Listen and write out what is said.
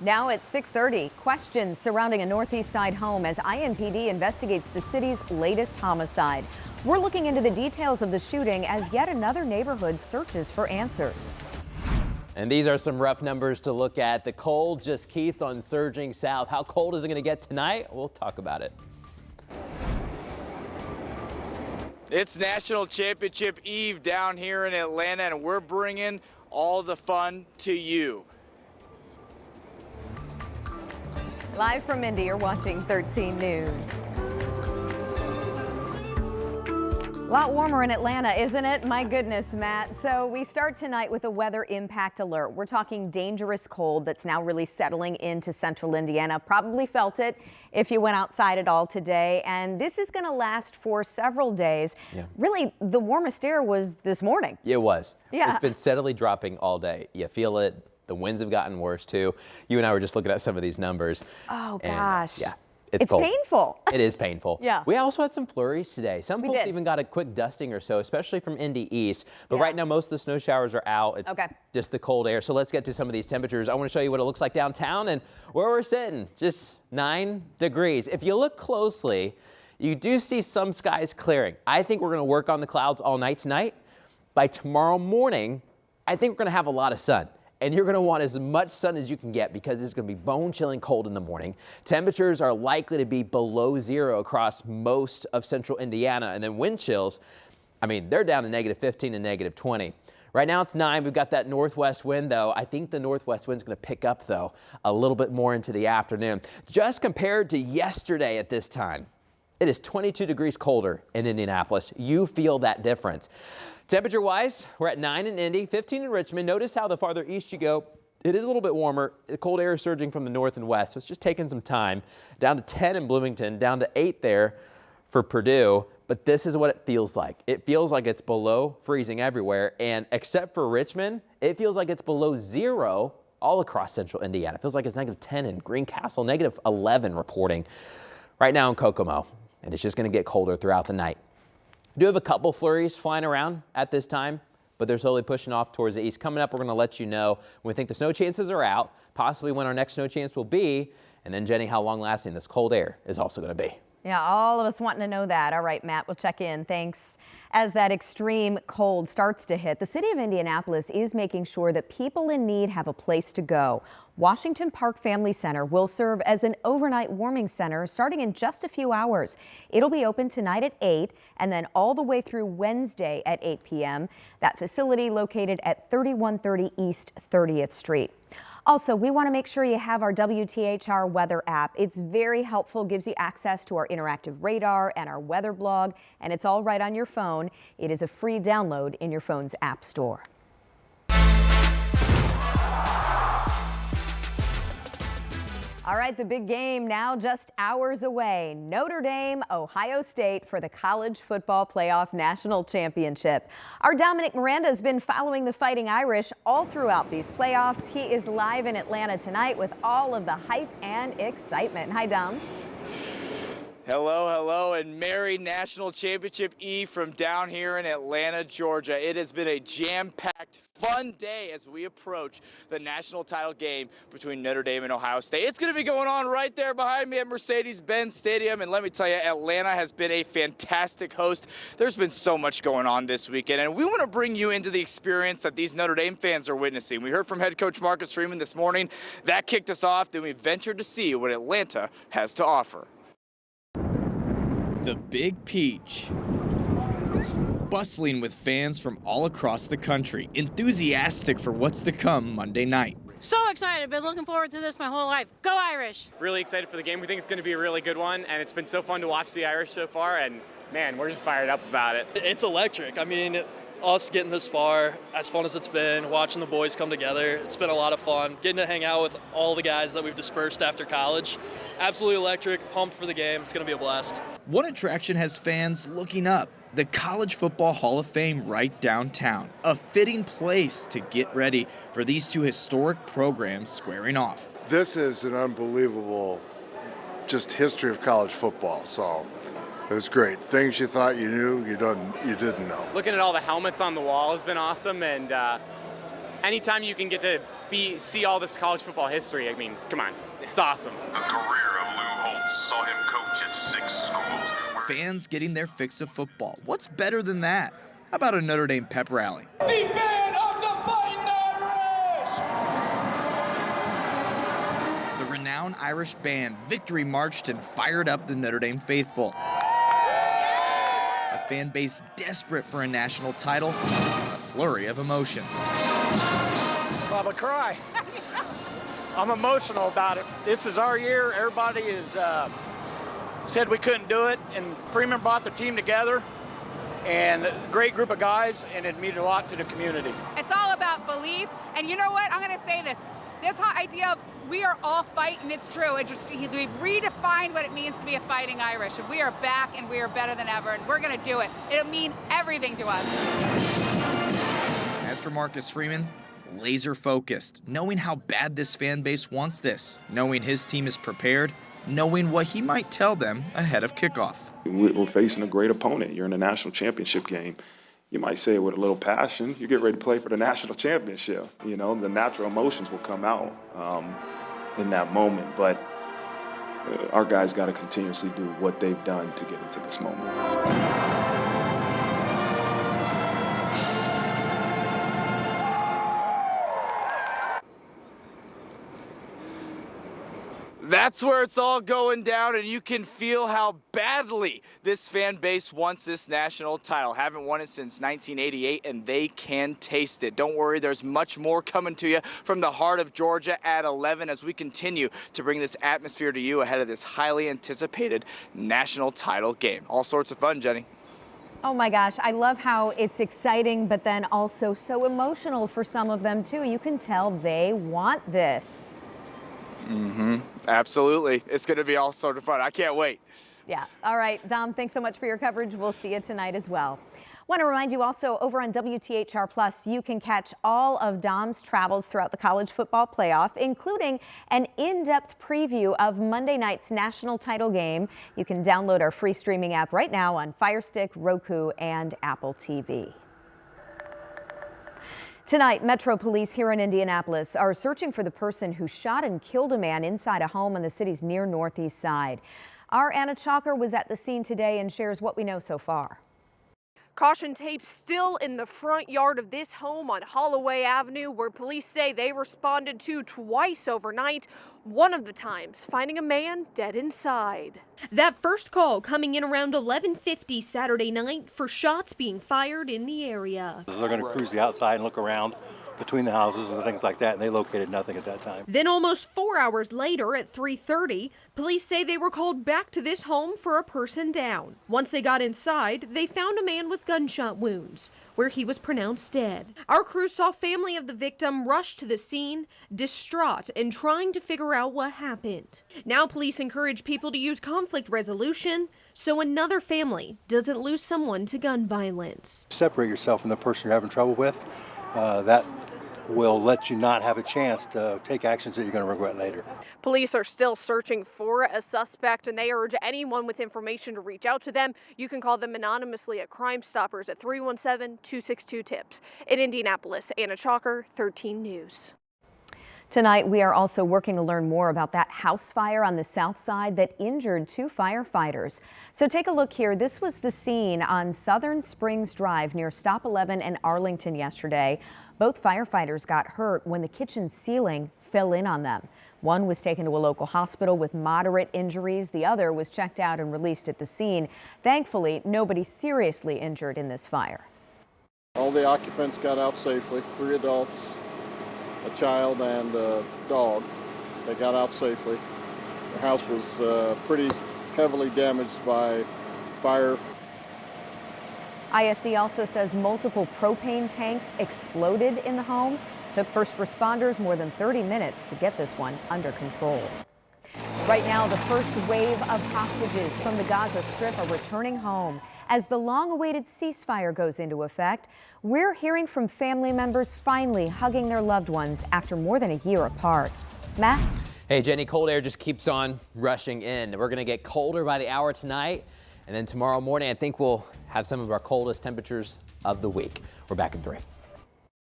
Now at 6:30, questions surrounding a Northeast Side home as IMPD investigates the city's latest homicide. We're looking into the details of the shooting as yet another neighborhood searches for answers. And these are some rough numbers to look at. The cold just keeps on surging south. How cold is it going to get tonight? We'll talk about it. It's National Championship Eve down here in Atlanta, and we're bringing all the fun to you. Live from Indy, you're watching 13 News. A lot warmer in Atlanta, isn't it? My goodness, Matt. So we start tonight with a weather impact alert. We're talking dangerous cold that's now really settling into central Indiana. Probably felt it if you went outside at all today. And this is going to last for several days. Yeah. Really, the warmest air was this morning. It was. Yeah. It's been steadily dropping all day. You feel it. The winds have gotten worse, too. You and I were just looking at some of these numbers. Oh, gosh. Yeah. It's cold. Painful. It is painful. Yeah. We also had some flurries today. Some We folks did. even got a quick dusting or so, especially from Indy East. But right now, most of the snow showers are out. It's just the cold air. So let's get to some of these temperatures. I want to show you what it looks like downtown and where we're sitting. Just 9 degrees. If you look closely, you do see some skies clearing. I think we're going to work on the clouds all night tonight. By tomorrow morning, I think we're going to have a lot of sun. And you're going to want as much sun as you can get because it's going to be bone-chilling cold in the morning. Temperatures are likely to be below zero across most of central Indiana. And then wind chills, I mean, they're down to -15 and -20. Right now it's 9. We've got that northwest wind, though. I think the northwest wind's going to pick up, though, a little bit more into the afternoon. Just compared to yesterday at this time, it is 22 degrees colder in Indianapolis. You feel that difference. Temperature-wise, we're at 9 in Indy, 15 in Richmond. Notice how the farther east you go, it is a little bit warmer. The cold air is surging from the north and west, so it's just taking some time. Down to 10 in Bloomington, down to 8 there for Purdue. But this is what it feels like. It feels like it's below freezing everywhere, and except for Richmond, it feels like it's below zero all across central Indiana. It feels like it's -10 in Greencastle, -11 reporting right now in Kokomo, and it's just going to get colder throughout the night. Do have a couple flurries flying around at this time, but they're slowly pushing off towards the east. Coming up, we're going to let you know when we think the snow chances are out, possibly when our next snow chance will be, and then, Jenny, how long-lasting this cold air is also going to be. Yeah, all of us wanting to know that. All right, Matt, we'll check in. Thanks. As that extreme cold starts to hit, the city of Indianapolis is making sure that people in need have a place to go. Washington Park Family Center will serve as an overnight warming center starting in just a few hours. It'll be open tonight at 8 and then all the way through Wednesday at 8 p.m. That facility located at 3130 East 30th Street. Also, we want to make sure you have our WTHR weather app. It's very helpful, gives you access to our interactive radar and our weather blog, and it's all right on your phone. It is a free download in your phone's app store. All right, the big game now just hours away. Notre Dame, Ohio State for the College Football Playoff National Championship. Our Dominic Miranda has been following the Fighting Irish all throughout these playoffs. He is live in Atlanta tonight with all of the hype and excitement. Hi, Dom. Hello, hello, and Merry National Championship Eve from down here in Atlanta, Georgia. It has been a jam-packed, fun day as we approach the national title game between Notre Dame and Ohio State. It's going to be going on right there behind me at Mercedes-Benz Stadium, and let me tell you, Atlanta has been a fantastic host. There's been so much going on this weekend, and we want to bring you into the experience that these Notre Dame fans are witnessing. We heard from head coach Marcus Freeman this morning. That kicked us off, then we ventured to see what Atlanta has to offer. The Big Peach. Bustling with fans from all across the country, enthusiastic for what's to come Monday night. So excited, been looking forward to this my whole life. Go Irish! Really excited for the game. We think it's going to be a really good one, and it's been so fun to watch the Irish so far, and man, we're just fired up about it. It's electric. I mean, us getting this far, as fun as it's been, watching the boys come together, it's been a lot of fun. Getting to hang out with all the guys that we've dispersed after college. Absolutely electric, pumped for the game. It's going to be a blast. One attraction has fans looking up. The College Football Hall of Fame right downtown. A fitting place to get ready for these two historic programs squaring off. This is an unbelievable just history of college football, so it was great. Things you thought you knew, you didn't know. Looking at all the helmets on the wall has been awesome, and anytime you can get to see all this college football history, I mean, come on, it's awesome. The career of Lou Holtz saw him coach at 6 schools. Fans getting their fix of football. What's better than that? How about a Notre Dame pep rally? The man of the Fighting Irish! The renowned Irish band Victory marched and fired up the Notre Dame faithful. A fan base desperate for a national title, a flurry of emotions. I'm a cry. I'm emotional about it. This is our year. Everybody is said we couldn't do it, and Freeman brought the team together, and a great group of guys, and it meant a lot to the community. It's all about belief, and you know what? I'm going to say this. This whole idea of we are all fighting, it's true. We've redefined what it means to be a fighting Irish, and we are back, and we are better than ever, and we're going to do it. It'll mean everything to us. As for Marcus Freeman, laser focused, knowing how bad this fan base wants this, knowing his team is prepared, knowing what he might tell them ahead of kickoff. We're facing a great opponent. You're in a national championship game. You might say it with a little passion. You get ready to play for the national championship. You know, the natural emotions will come out in that moment. But our guys got to continuously do what they've done to get into this moment. That's where it's all going down, and you can feel how badly this fan base wants this national title. Haven't won it since 1988, and they can taste it. Don't worry, there's much more coming to you from the heart of Georgia at 11 as we continue to bring this atmosphere to you ahead of this highly anticipated national title game. All sorts of fun, Jenny. Oh my gosh, I love how it's exciting, but then also so emotional for some of them too. You can tell they want this. Absolutely. It's going to be all sort of fun. I can't wait. Yeah. All right, Dom, thanks so much for your coverage. We'll see you tonight as well. Want to remind you also, over on WTHR Plus, you can catch all of Dom's travels throughout the college football playoff, including an in-depth preview of Monday night's national title game. You can download our free streaming app right now on Fire Stick, Roku, and Apple TV. Tonight, Metro police here in Indianapolis are searching for the person who shot and killed a man inside a home on the city's near northeast side. Our Anna Chalker was at the scene today and shares what we know so far. Caution tape still in the front yard of this home on Holloway Avenue, where police say they responded to twice overnight, one of the times finding a man dead inside. That first call coming in around 11:50 Saturday night for shots being fired in the area. They're going to cruise the outside and look around between the houses and things like that, and they located nothing at that time. Then almost 4 hours later at 3:30, police say they were called back to this home for a person down. Once they got inside, they found a man with gunshot wounds, where he was pronounced dead. Our crew saw family of the victim rush to the scene, distraught and trying to figure out what happened. Now police encourage people to use conflict resolution so another family doesn't lose someone to gun violence. Separate yourself from the person you're having trouble with. That will let you not have a chance to take actions that you're going to regret later. Police are still searching for a suspect, and they urge anyone with information to reach out to them. You can call them anonymously at Crime Stoppers at 317-262-TIPS. In Indianapolis, Anna Chalker, 13 News. Tonight, we are also working to learn more about that house fire on the south side that injured 2 firefighters. So take a look here. This was the scene on Southern Springs Drive near Stop 11 and Arlington yesterday. Both firefighters got hurt when the kitchen ceiling fell in on them. One was taken to a local hospital with moderate injuries. The other was checked out and released at the scene. Thankfully, nobody seriously injured in this fire. All the occupants got out safely, 3 adults, a child and a dog. They got out safely. The house was pretty heavily damaged by fire. IFD also says multiple propane tanks exploded in the home. Took first responders more than 30 minutes to get this one under control. Right now, the first wave of hostages from the Gaza Strip are returning home as the long-awaited ceasefire goes into effect. We're hearing from family members finally hugging their loved ones after more than a year apart. Matt? Hey, Jenny, cold air just keeps on rushing in. We're going to get colder by the hour tonight. And then tomorrow morning, I think we'll have some of our coldest temperatures of the week. We're back in 3.